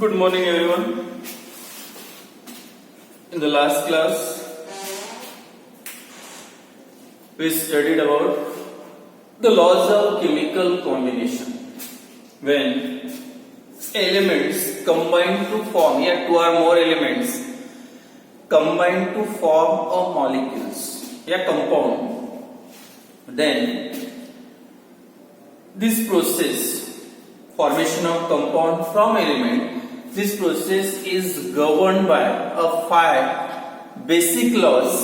Good morning, everyone. In the last class, we studied about the laws of chemical combination. When elements combine to form, two or more elements combine to form a molecules, compound, then this process, formation of compound from element, this process is governed by a 5 basic laws.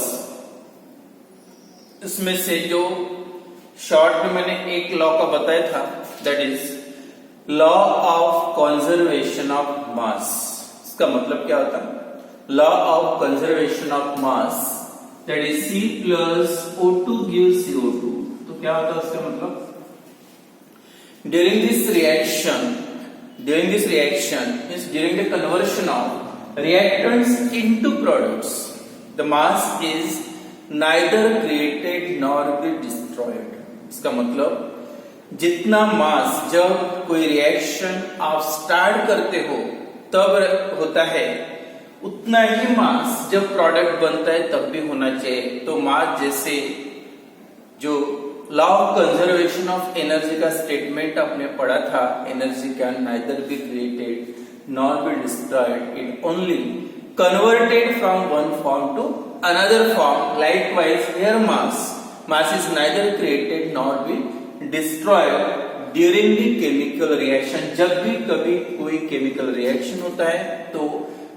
इसमें से जो short में मैंने एक law का बताया था, that is law of conservation of मास. इसका मतलब क्या होता है? Law of conservation of mass, that is C plus O2 gives CO2. तो क्या होता है उसका मतलब? During this reaction is during the conversion of reactants into products, the mass is neither created nor be destroyed. इसका मतलब जितना मास जब कोई रिएक्शन आप स्टार्ट करते हो तब होता है, उतना ही मास जब प्रोडक्ट बनता है तब भी होना चाहिए. तो मास जैसे जो law of conservation of energy का स्टेटमेंट आपने पढ़ा था, energy can neither be created nor be destroyed, it only converted from one form to another form. Likewise here mass is neither created nor be destroyed during the chemical reaction. जब भी कभी कोई chemical reaction होता है तो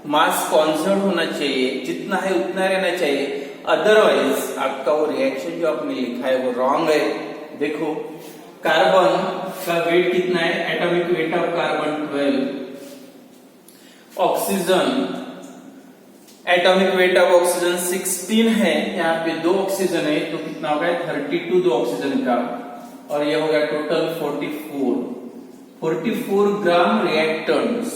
मास कॉन्सर्व होना चाहिए, जितना है उतना रहना चाहिए. अदरवाइज आपका वो रिएक्शन जो आपने लिखा है वो रॉन्ग है. देखो कार्बन का वेट कितना है? Atomic weight of carbon 12. Oxygen, atomic weight of oxygen 16 है. यहाँ पे 2 ऑक्सीजन है तो कितना हो गया? 32 2 ऑक्सीजन का, और ये हो गया total 44 gram reactants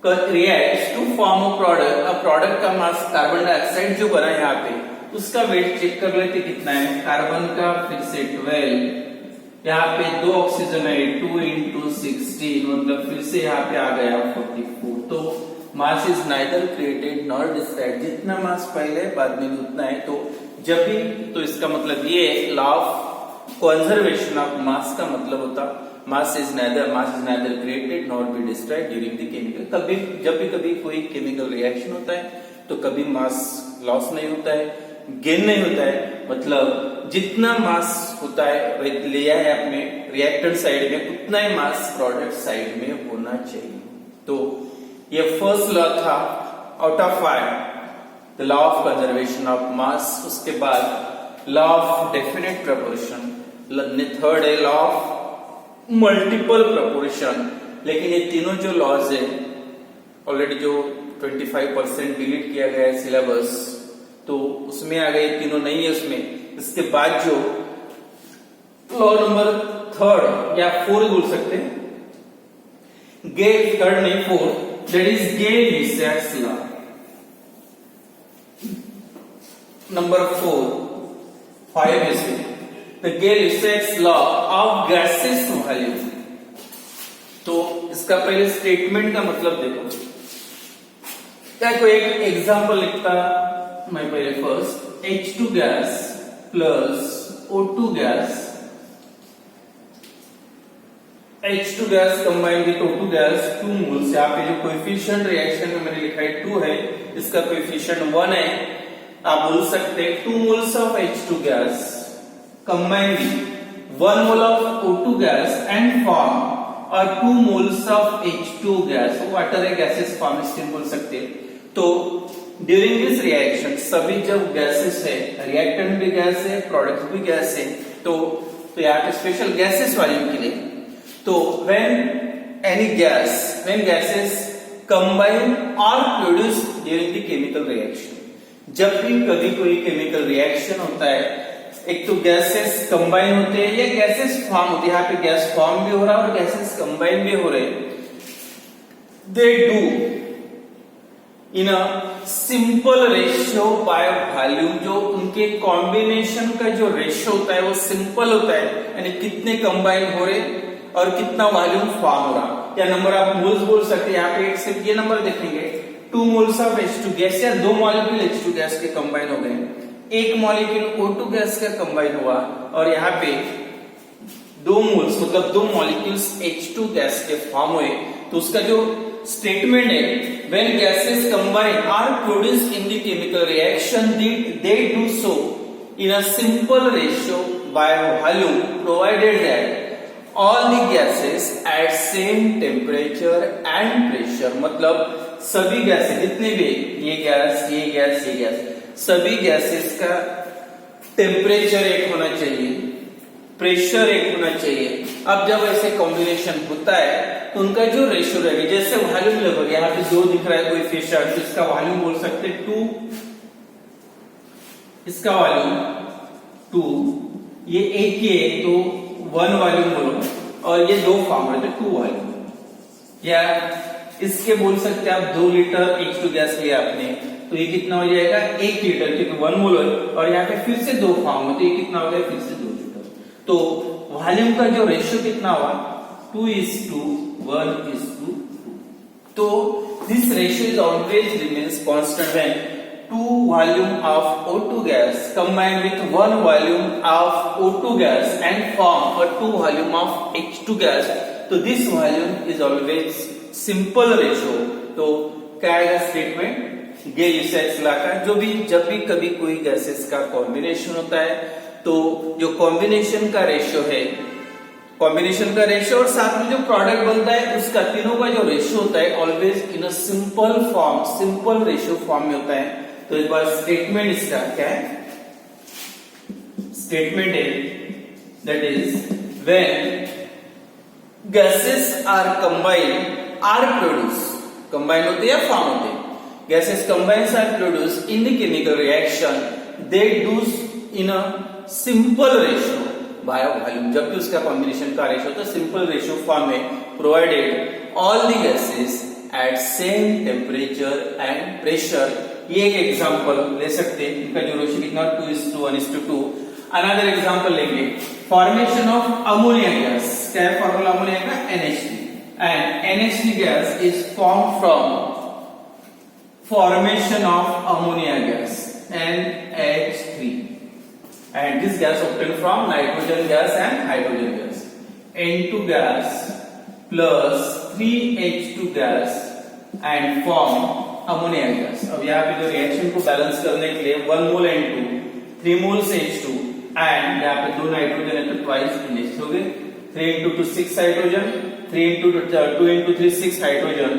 reacts to form a product. अब प्रोडक्ट का मास कार्बन डाइऑक्साइड जो बना है यहाँ पे, उसका वेट चेक कर लेते कितना है. कार्बन का फिर से 12, यहाँ पे 2 ऑक्सीजन है, 2 into 16 मतलब फिर से यहाँ पे आ गया 44. तो मास is neither created nor destroyed. जितना मास पहले बाद में उतना है. तो जब भी, तो इसका मतलब ये लॉ ऑफ कंजर्वेशन ऑफ मास का मतलब होता मास is neither created nor be destroyed during the chemical. कभी जब भी कभी कोई केमिकल रिएक्शन होता है तो कभी मास लॉस नहीं होता है, गेन नहीं होता है. मतलब जितना मास होता है लिया है आपने रिएक्टेंट साइड में, उतना ही मास प्रोडक्ट साइड में होना चाहिए. तो ये फर्स्ट लॉ था out of 5, the law of conservation of मास. उसके बाद law of definite proportion, third है लॉ ऑफ मल्टीपल प्रोपोर्शन. लेकिन ये तीनों जो लॉज है ऑलरेडी जो 25% डिलीट किया गया है सिलेबस, तो उसमें आ गए, तीनों नहीं है उसमें. इसके बाद जो लॉ नंबर 3 या 4 बोल सकते हैं, थर्ड नहीं 4, that is Gay-Lussac's law. Number 5 is the Gay-Lussac law of gaseous value. तो इसका पहले स्टेटमेंट का मतलब देखो. क्या कोई एक एग्जांपल लिखता मैं पहले first, H2 gas plus O2 gas, H2 gas combined with O2 gas 2 moles. यहाँ पे जो कोएफिशिएंट रिएक्शन में मैंने लिखा है 2 है, इसका कोएफिशिएंट 1 है. आप बोल सकते हैं 2 moles of H2 gas combined 1 mole of O2 gas and form or 2 moles of H2 gas. Water है, गैसेस फॉर्म स्टील बोल सकते हैं. तो ड्यूरिंग दिस रिएक्शन सभी जब गैसेस है, रिएक्टेंट भी गैस है, प्रोडक्ट भी गैस है, तो यहाँ पे स्पेशल गैसेस वाले के लिए. तो when gases combine or produce during the chemical reaction, जब भी कभी कोई केमिकल रिएक्शन होता है, एक तो गैसेस कंबाइन होते हैं या गैसेस फॉर्म होते हैं. यहाँ पे गैस फॉर्म भी हो रहा है और गैसेस कंबाइन भी हो रहे हैं. दे do in a simple ratio by volume. जो उनके कॉम्बिनेशन का जो रेशियो होता है वो सिंपल होता है, यानी कितने कंबाइन हो रहे और कितना वॉल्यूम फॉर्म हो रहा. या नंबर ऑफ मोल्स बोल सकते हैं। यहाँ पे एक सिर्फ ये नंबर देखेंगे, 2 मोल्स ऑफ H2 गैस या 2 मॉलिक्यूल H2 गैस के कंबाइन हो गए, 1 मॉलिक्यूल O2 गैस का कंबाइन हुआ, और यहाँ पे 2 मोल्स मतलब 2 मॉलिक्यूल्स H2 गैस के फॉर्म हुए। तो उसका जो स्टेटमेंट है, when gases combine are produced in the chemical reaction they do so in a simple ratio by volume provided that all the gases at same temperature and pressure। मतलब सभी gases जितने भी ये गैस सभी gases का temperature एक होना चाहिए, प्रेशर एक होना चाहिए। अब जब ऐसे कॉम्बिनेशन होता है तो उनका जो रेशियो रहेगा, जैसे वॉल्यूम लगभग यहाँ पे 2 दिख रहा है कोएफिशिएंट, तो इसका वॉल्यूम बोल सकते हैं 2, इसका वॉल्यूम 2, ये एक ही है तो 1 वॉल्यूम बोलो, और ये 2 फॉर्म रहते 2 वॉल्यूम। या इसके बोल सकते हैं आप 2 लीटर H2 गैस लिया आपने, तो ये कितना हो जाएगा 1 लीटर, क्योंकि 1 मोल है, और यहाँ पे फिर से 2 फॉर्म है, तो ये कितना हो गया फिर से 2 लीटर। तो वॉल्यूम का जो रेशियो कितना हुआ 2:1:2। तो this ratio is always remains constant when 2 volume of O2 gas combine with 1 volume of O2 gas and form a 2 volume of H2 gas। तो this volume is always simple ratio। तो क्या आएगा statement, ये usage ला का जब भी कभी कोई गैसेस का कॉम्बिनेशन होता है तो जो कॉम्बिनेशन का रेशियो है, कॉम्बिनेशन का रेशियो और साथ में जो प्रोडक्ट बनता है उसका तीनों का जो रेशियो होता है always in a simple form, simple ratio form में होता है। तो इस बार स्टेटमेंट इसका क्या है, स्टेटमेंट है that is when gases are combined are produce, combine होते या फॉर्म होते, gases combined are produce in the chemical reaction they do in a simple ratio by volume. जब भी उसका कॉम्बिनेशन का रेशियो तो सिंपल रेशियो फॉर्म में provided all the gases at same temperature and pressure. ये एक example ले सकते हैं, इनका जो रेशियो कितना 2:1:2। अनदर एग्जांपल लेंगे, फॉर्मेशन ऑफ अमोनिया गैस। क्या है फॉर्मूला अमोनिया का NH3, and NH3 gas is form from formation of ammonia gas NH3, and this gas obtained from nitrogen gas and hydrogen gas। N2 gas plus 3H2 gas and form ammonia gas. अब यहाँ पे जो reaction को balance करने के लिए 1 मोल N2, 3 moles H2 and यहाँ पे 2 नाइट्रोजन है तो ट्वाइस NH हो गए, 3 into 2 6 hydrogen, 3 into 2 into 3 6 hydrogen,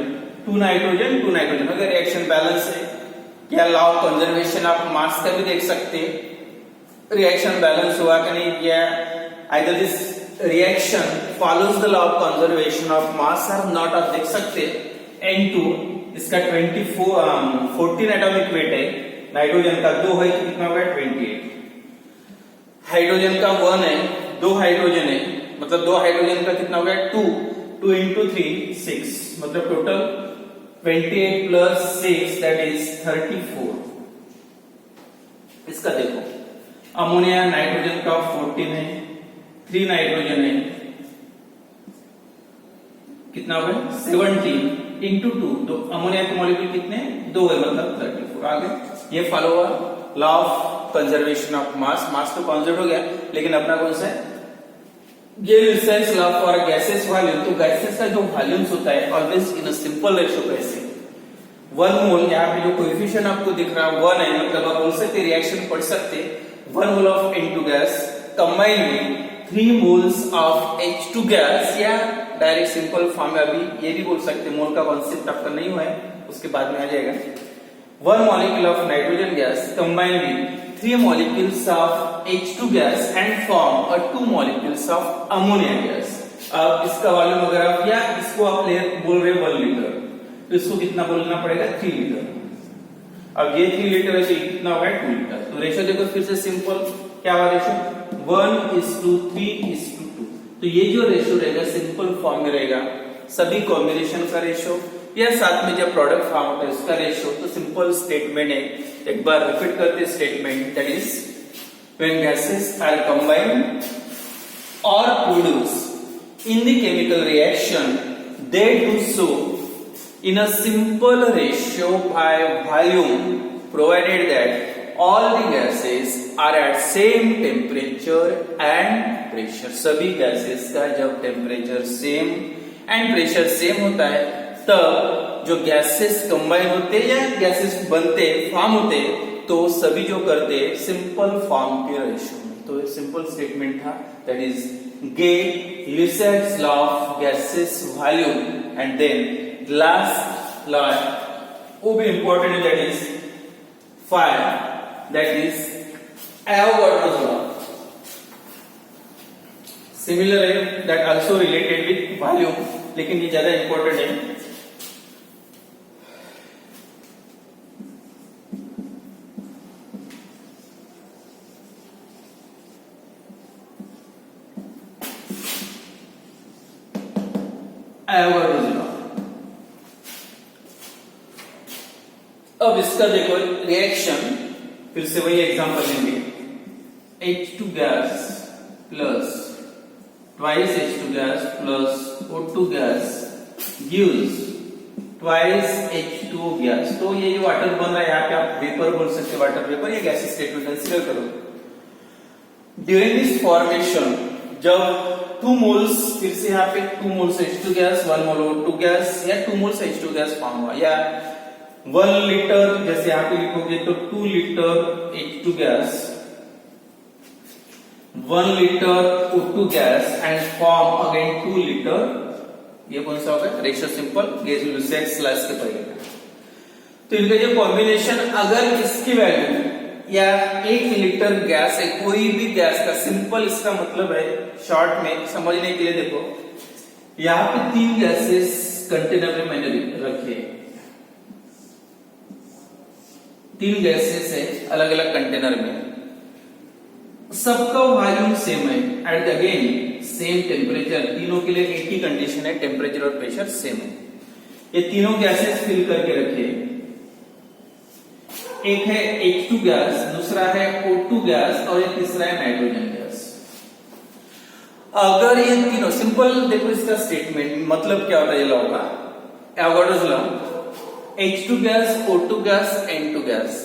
2 nitrogen 2 nitrogen. अगर रिएक्शन बैलेंस है, क्या लॉ ऑफ कंजर्वेशन ऑफ मास का भी देख सकते हैं, रिएक्शन बैलेंस हुआ कि नहीं किया, either this reaction follows the law of conservation of मास और नॉट, आप देख सकते N2 इसका 14 एटॉमिक वेट है, नाइट्रोजन का 2 है तो कितना होगा 28, हाइड्रोजन का 1 है, 2 हाइड्रोजन है, मतलब 2 हाइड्रोजन का कितना होगा 2 into 3 6, मतलब टोटल 28 plus 6 that is 34। इसका देखो अमोनिया नाइट्रोजन का 14 है, 3 नाइट्रोजन है, कितना होगा 17 into 2, तो अमोनिया के मॉलिक्यूल कितने 2 है, मतलब 34 आ गए। ये फॉलो हुआ law of conservation of mass, mass तो कंजर्व हो गया, लेकिन अपना कौन सा है ये रिसेंस लॉ फॉर गैसेस वॉल्यूम। तो गैसेस का जो वॉल्यूम्स होता है always in a simple ratio, कैसे 1 मोल, यहाँ पे जो कोएफिशिएंट आपको दिख रहा है 1 है, मतलब आप बोल सकते रिएक्शन पढ़ सकते 1 mole of N2 gas combine में 3 मोल्स ऑफ H2 गैस, या डायरेक्ट सिंपल फॉर्म में अभी ये भी बोल सकते, मोल का कॉन्सेप्ट आपका नहीं हुआ है उसके बाद में आ जाएगा। 1 molecule of nitrogen gas combine with 3 molecules of H2 gas and form a 2 molecules of ammonia gas। अब इसका वॉल्यूम अगर आप, या इसको आप बोल रहे 1 लीटर, तो इसको कितना बोलना पड़ेगा 3 लीटर। अब ये 3 लीटर है तो कितना होगा 2 लीटर। तो रेशियो देखो फिर से सिंपल, क्या हुआ रेशियो 1:3:2। तो ये जो रेशियो रहेगा सिंपल फॉर्म में रहेगा, सभी कॉम्बिनेशन का रेशियो या साथ में जब प्रोडक्ट फॉर्म होता है उसका रेशियो। तो सिंपल स्टेटमेंट है, एक बार रिपीट करते statement, that is when gases are combined और produce in the chemical reaction they do so in a simple ratio by volume provided that all the gases are at same temperature and pressure. सभी gases का जब temperature same and pressure same होता है तब जो gases combine होते या gases बनते फॉर्म होते तो सभी जो करते सिंपल फॉर्म के रेशियो में. तो ये सिंपल स्टेटमेंट था, that is Gay-Lussac's law of gases volume, and then last law वो भी important है, that is 5, that is Avogadro's law. Similar है, that also related with volume, लेकिन ये ज्यादा important है. Avogadro's law. अब इसका देखो रिएक्शन, फिर से वही एग्जांपल लेंगे. H2 gas plus twice H2 gas plus O2 gas gives twice H2O gas. तो ये जो वाटर बन रहा है यहाँ पे आप वेपर बोल सकते, वाटर वेपर या गैस स्टेट में कंसीडर करो. ड्यूरिंग दिस फॉर्मेशन जब 2 मोल्स, फिर से यहाँ पे 2 मोल्स H2 गैस 1 मोल O2 गैस या 2 मोल्स H2 गैस फॉर्म हुआ, या 1 लीटर जैसे यहाँ पे लिखोगे तो 2 litre H2 gas 1 litre O2 gas and form again 2 litre. ये कौन सा होगा? रेशियो सिंपल Gay-Lussac's लॉ के पहले. तो इनका जो कॉम्बिनेशन, अगर इसकी वैल्यू या 1 लीटर गैस है, कोई भी गैस का, सिंपल इसका मतलब है शॉर्ट में समझने के लिए देखो, यहाँ पे 3 गैसेस कंटेनर में मैंने रखे, 3 गैसेस है अलग अलग कंटेनर में, सबका वॉल्यूम सेम है एट अगेन सेम टेम्परेचर. तीनों के लिए एक ही कंडीशन है, टेम्परेचर और प्रेशर सेम है. ये तीनों गैसेस फिल करके रखे. एक है H2 गैस, दूसरा है O2 गैस और एक तीसरा है नाइट्रोजन गैस. अगर ये तीनों, सिंपल देखो इसका स्टेटमेंट मतलब क्या होता है ये लॉ का, Avogadro's law. H2 gas, O2 gas, N2 gas,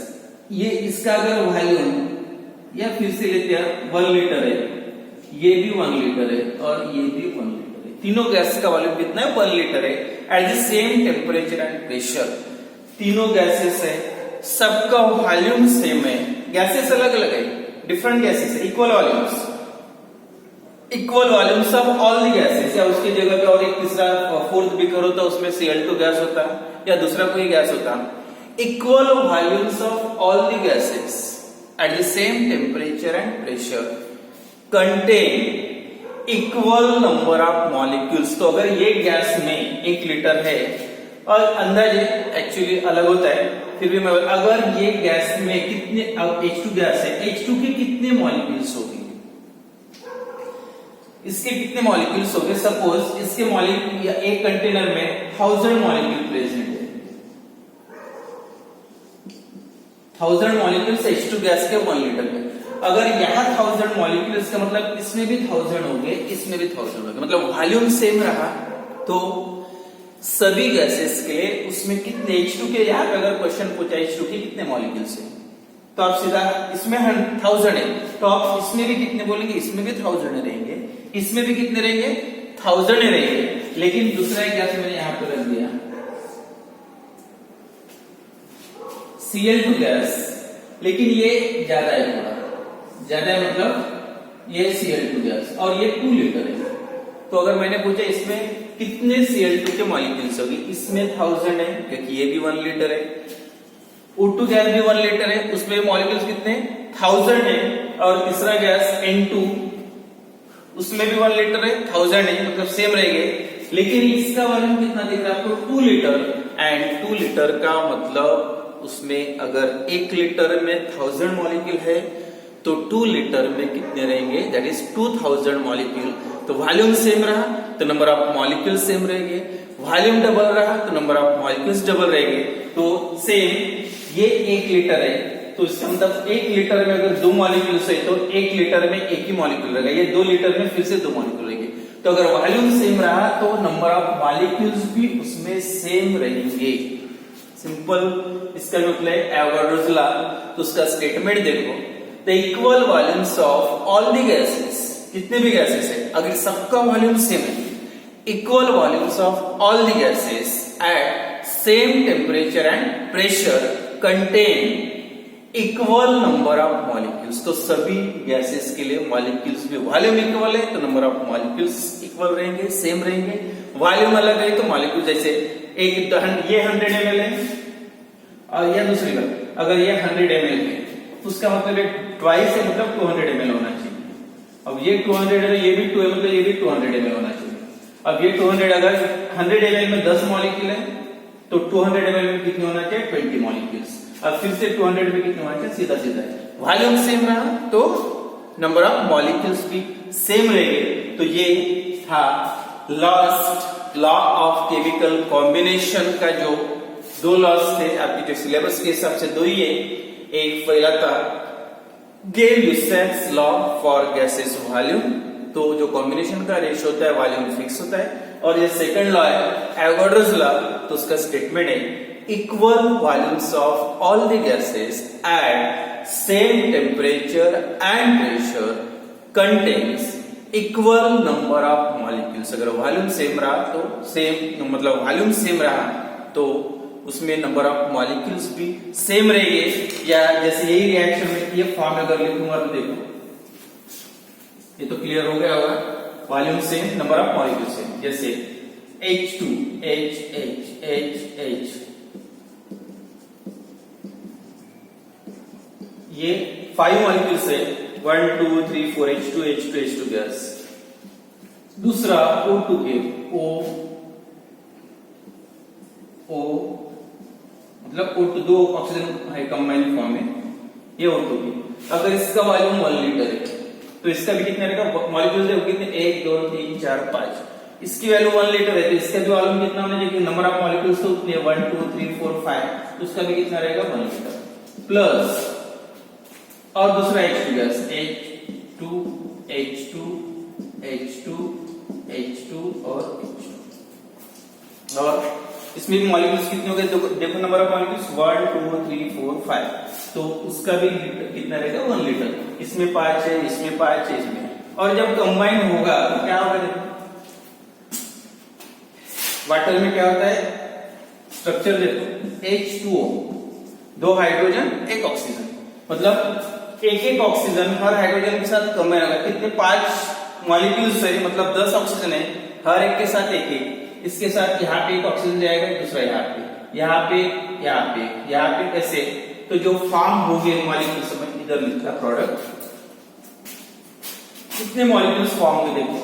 ये इसका अगर वॉल्यूम, या फिर से लेते हैं 1 लीटर है, ये भी 1 लीटर है और ये भी 1 लीटर है. तीनों गैस का वॉल्यूम कितना है? 1 लीटर है at the same temperature and pressure. तीनों गैसेस है, सबका वॉल्यूम सेम है, गैसेस अलग अलग है, डिफरेंट गैसेस है, equal volumes, equal volumes of all the gases. या उसकी जगह पे और एक तीसरा फोर्थ भी करो तो उसमें Cl2 गैस होता या दूसरा कोई गैस होता. Equal volumes of all the gases at the same temperature and pressure contain equal number of molecules. तो अगर ये गैस में 1 लीटर है और अंदाजे एक्चुअली अलग होता है, फिर भी मैं, अगर ये गैस में कितने, अब H2 गैस है, H2 के कितने मॉलिक्यूल्स होंगे, इसके कितने मॉलिक्यूल्स होंगे. सपोज इसके मॉलिक्यूल या एक कंटेनर में 1000 मॉलिक्यूल प्रेजेंट है, 1000 मॉलिक्यूल्स H2 गैस के 1 लीटर में. अगर यहाँ 1000 मॉलिक्यूल्स का मतलब इसमें भी 1000 होंगे, इसमें भी 1000 होंगे, मतलब वॉल्यूम सेम रहा. तो सभी गैसेस के उसमें कितने H2 के, यहाँ पे अगर क्वेश्चन पूछा H2 के कितने मॉलिक्यूल्स है, तो आप सीधा इसमें 1000 है तो आप इसमें भी कितने बोलेंगे, इसमें भी 1000 रहेंगे, इसमें भी कितने रहेंगे, 1000 रहेंगे. लेकिन दूसरा एक गैस मैंने यहाँ पे रख दिया Cl2 गैस, लेकिन ये ज्यादा है, थोड़ा ज्यादा है, मतलब ये Cl2 गैस और ये 2 लीटर है. तो अगर मैंने पूछा इसमें कितने Cl2 के मॉलिक्यूल्स होगी, इसमें 1000 है क्योंकि ये भी 1 लीटर है, O2 गैस भी 1 लीटर है, उसमें मॉलिक्यूल्स कितने 1000 है, और तीसरा गैस N2 उसमें भी 1 लीटर है, 1000 है, मतलब सेम रहेंगे. लेकिन इसका वॉल्यूम कितना दिख रहा है आपको, 2 लीटर. एंड 2 लीटर का मतलब उसमें अगर 1 लीटर में 1000 मॉलिक्यूल है तो 2 लीटर में कितने रहेंगे, दैट इज 2000 मॉलिक्यूल. तो वॉल्यूम सेम रहा तो नंबर ऑफ मॉलिक्यूल सेम रहेंगे, वॉल्यूम डबल रहा तो नंबर ऑफ मॉलिक्यूल्स डबल रहेंगे. तो सेम ये 1 लीटर है तो इसका मतलब 1 लीटर में अगर 2 मॉलिक्यूल्स है तो 1 लीटर में 1 ही मॉलिक्यूल रहेगा, ये 2 लीटर में फिर से 2 मॉलिक्यूल रहेंगे. तो अगर वॉल्यूम सेम रहा तो नंबर ऑफ मॉलिक्यूल्स भी उसमें सेम रहेंगे। सिंपल इसका मतलब है एवोगाड्रोस लॉ। तो उसका स्टेटमेंट देखो, the equal volumes of all the gases, जितने भी गैसेस है अगर सबका वॉल्यूम सेम है, equal volumes of all the gases at same temperature and pressure contain equal number of molecules. तो सभी गैसेस के लिए मॉलिक्यूल्स भी वॉल्यूम इक्वल है तो नंबर ऑफ मॉलिक्यूल्स इक्वल रहेंगे, सेम रहेंगे। वॉल्यूम अलग है तो मॉलिक्यूल, जैसे एक ये 100 ml है और यह दूसरी बात, अगर ये 100 ml है तो उसका मतलब है ट्वाइस है, मतलब 200 ml होना चाहिए। अब ये 200 है, ये भी 2 है, मतलब ये भी 200 ml होना चाहिए। अब ये 200, अगर 100 ml में 10 मॉलिक्यूल है तो 200 ml में कितने होना चाहिए? 20 मॉलिक्यूल्स। अब फिर से 200 में कितने होना चाहिए? सीधा सीधा है, वॉल्यूम सेम रहा तो नंबर ऑफ मॉलिक्यूल्स भी सेम रहेंगे। तो ये था last law of chemical combination का, जो दो लॉस थे आपकी जो सिलेबस के हिसाब से दो ही है। एक पहला था गेल-लुसेक्स लॉ फॉर गैसेस वॉल्यूम, तो जो कॉम्बिनेशन का रेशियो होता है वॉल्यूम फिक्स होता है। और ये सेकंड लॉ है एवोगाड्रोस लॉ, तो उसका स्टेटमेंट है equal volumes of all the gases at same temperature and pressure contains equal number of molecules. अगर वॉल्यूम सेम रहा तो सेम, मतलब वॉल्यूम सेम रहा तो उसमें नंबर ऑफ मॉलिक्यूल्स भी सेम रहेंगे। या जैसे यही रिएक्शन में ये फॉर्म अगर लिखूंगा तो देखो, ये तो क्लियर हो गया होगा, volume same, number of molecule same. जैसे H2 H H H H, ये 5 मॉलिक्यूल्स है, 1 2 3 4 H2 H2 H2 गैस। दूसरा O2 के O O, मतलब O2 दो ऑक्सीजन है कंबाइंड फॉर्म में, ये O2 की। अगर इसका वॉल्यूम 1 लीटर है तो इसका भी कितना रहेगा? मॉलिक्यूल्स है कितने? 1 2 3 4 5। इसकी वैल्यू 1 लीटर है तो इसका भी वॉल्यूम कितना होना चाहिए? नंबर ऑफ मॉलिक्यूल्स तो उतने 1 2 3 4 5, तो उसका भी कितना रहेगा? 1 लीटर प्लस। और दूसरा H2 gas, H2 H2 H2 H2 और H2, और इसमें भी मॉलिक्यूल्स कितने हो गए? देखो नंबर ऑफ मॉलिक्यूल्स 1 2 3 4 5, तो उसका भी कितना रहेगा? 1 लीटर। इसमें 5 है, इसमें 5 है, इसमें। और जब कंबाइन होगा तो क्या होगा? देखो वाटर में क्या होता है? स्ट्रक्चर देखो, H2O, 2 हाइड्रोजन 1 ऑक्सीजन, मतलब एक ऑक्सीजन हर हाइड्रोजन के साथ कंबाइन होगा। कितने? 5 मॉलिक्यूल्स है, मतलब 10 ऑक्सीजन है, हर एक के साथ एक एक। इसके साथ यहाँ पे एक ऑक्सीजन जाएगा, दूसरा यहाँ पे, यहाँ पे, यहाँ पे, यहाँ पे, ऐसे। तो जो फॉर्म हो गए मॉलिक्यूल्स में, इधर लिखा प्रोडक्ट, कितने मॉलिक्यूल्स फॉर्म हुए देखो,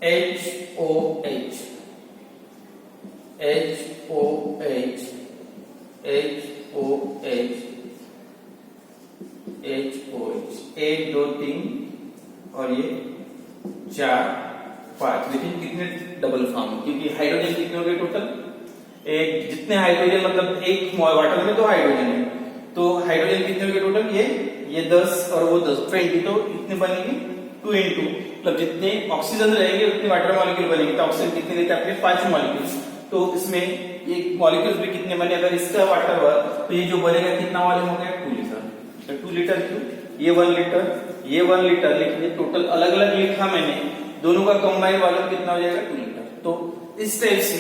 HOH HOH HOH HOH, 1 2 3 और ये 4 5, लेकिन कितने डबल फॉर्म? क्योंकि हाइड्रोजन कितने हो गए टोटल? एक, जितने हाइड्रोजन, मतलब एक वाटर में 2 हाइड्रोजन है, तो हाइड्रोजन कितने हो गए टोटल? ये 10 और वो 10, 20, तो इतने बनेंगे 2 into, मतलब जितने ऑक्सीजन रहेंगे उतने वाटर मॉलिक्यूल बनेंगे। तो ऑक्सीजन कितने लेते हैं अपने? 5 मॉलिक्यूल्स। तो इसमें एक मॉलिक्यूल्स भी कितने बने? अगर इसका वाटर हुआ तो ये जो बनेगा कितना वॉल्यूम हो गया? 2 लीटर। तो 2 लीटर क्यों? ये 1 लीटर, ये 1 लीटर, लेकिन ये टोटल अलग अलग लिखा मैंने, दोनों का कंबाइन वॉल्यूम कितना हो जाएगा? 2 लीटर। तो इस टाइप से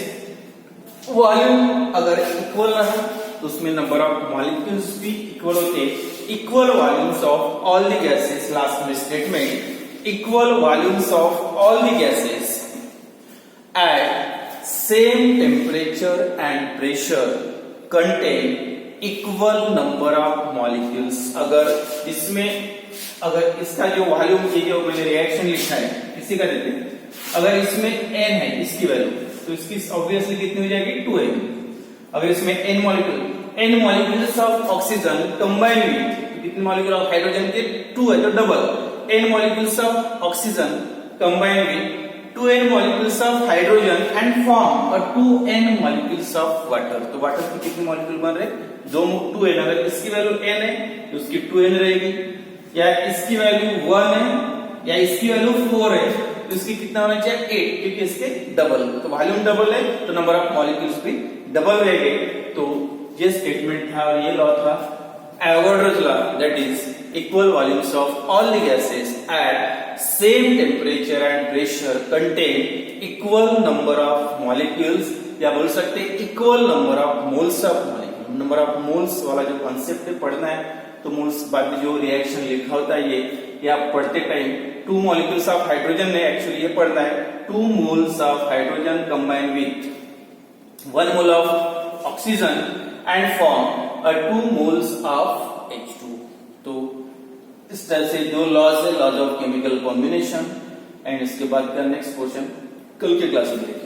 वॉल्यूम अगर इक्वल रहा तो उसमें नंबर ऑफ मॉलिक्यूल्स भी इक्वल होते हैं। Equal volumes of all the gases, last में statement, equal volumes of all the gases at same temperature and pressure contain equal number of molecules. अगर इसमें, अगर इसका जो वॉल्यूम, ये जो मैंने रिएक्शन लिखा है इसी का देते हैं, अगर इसमें n है इसकी वैल्यू, तो इसकी ऑब्वियसली कितनी हो जाएगी? 2n। अगर इसमें n molecules of oxygen combine with, कितने मॉलिक्यूल ऑफ हाइड्रोजन के? 2 है, तो double n molecules of oxygen combine with 2n molecules of hydrogen and form 2n molecules of water. तो वाटर की कितने मॉलिक्यूल बन रहे? 2n। अगर इसकी वैल्यू n है तो उसकी 2n रहेगी, या इसकी वैल्यू 1 है या इसकी वैल्यू 4 है तो तो इसकी कितना होना चाहिए 8, क्योंकि इसके डबल, तो वॉल्यूम डबल है तो नंबर ऑफ मॉलिक्यूल्स भी डबल रहेंगे। तो ये स्टेटमेंट था और ये लॉ था Avogadro's law, that is equal volumes of all the gases at same temperature and pressure contain equal number of molecules, या बोल सकते हैं equal number of moles of molecule. Number of moles वाला जो कॉन्सेप्ट है पढ़ना है, तो मोल्स बाद में जो रिएक्शन लिखा होता है ये आप पढ़ते टाइम 2 मॉलिक्यूल्स ऑफ हाइड्रोजन ने एक्चुअली ये पढ़ना है 2 moles of hydrogen combine with 1 mole of oxygen and form 2 moles of H2। तो इस तरह से दो लॉज है, laws of chemical combination. And इसके बाद का नेक्स्ट क्वेश्चन कल के क्लास में देखेंगे।